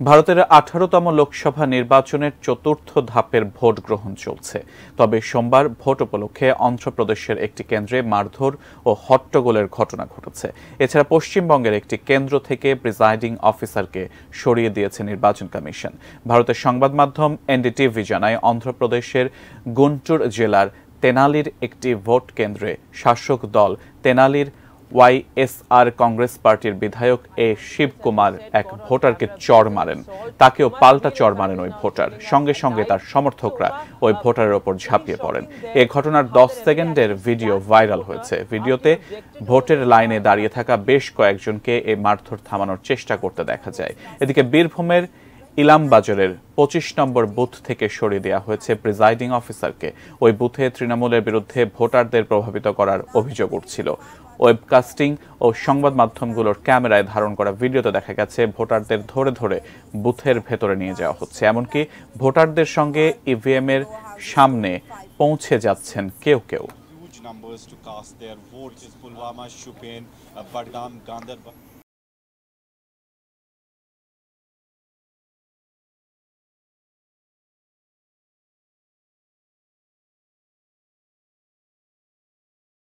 ভারতের 18তম লোকসভা নির্বাচনের চতুর্থ ধাপের ভোট গ্রহণ চলছে। তবে সোমবার ভোট উপলক্ষে অন্ধ্রপ্রদেশের একটি কেন্দ্রে মারধর ও হট্টগোলের ঘটনা ঘটেছে। এছাড়া পশ্চিমবঙ্গের একটি কেন্দ্র থেকে প্রিজাইডিং অফিসারকে সরিয়ে দিয়েছে নির্বাচন কমিশন। ভারতের সংবাদ মাধ্যম এনডিটিভি জানায়, অন্ধ্রপ্রদেশের গুন্টুর জেলার তেনালির একটি ভোট কেন্দ্রে শাসক দল তেনালির ওয়াইএসআর কংগ্রেস পার্টির বিধায়ক এ শিবকুমার এক ভোটারকে চড় মারেন। তাকেও পাল্টা চড় মারেন ওই ভোটার। সঙ্গে সঙ্গে তার সমর্থকরা ওই ভোটারের ওপর ঝাঁপিয়ে পড়েন। এ ঘটনার 10 সেকেন্ডের ভিডিও ভাইরাল হয়েছে। ভিডিওতে ভোটের লাইনে দাঁড়িয়ে থাকা বেশ কয়েকজনকে এই মারধর থামানোর চেষ্টা করতে দেখা যায়। এদিকে বীরভূমের ইলামবাজারের 25 নম্বর বুথ থেকে সরিয়ে দেওয়া হয়েছে প্রিজাইডিং অফিসারকে। ওই বুথে তৃণমূলের বিরুদ্ধে ভোটারদের প্রভাবিত করার অভিযোগ উঠছিল। ওয়েবকাস্টিং ও সংবাদ মাধ্যমগুলোর ক্যামেরায় ধারণ করা ভিডিওতে দেখা গেছে ভোটারদের ধরে ধরে বুথের ভেতরে নিয়ে যাওয়া হচ্ছে। এমনকি ভোটারদের সঙ্গে ইভিএম এর সামনে পৌঁছে যাচ্ছেন কেউ কেউ।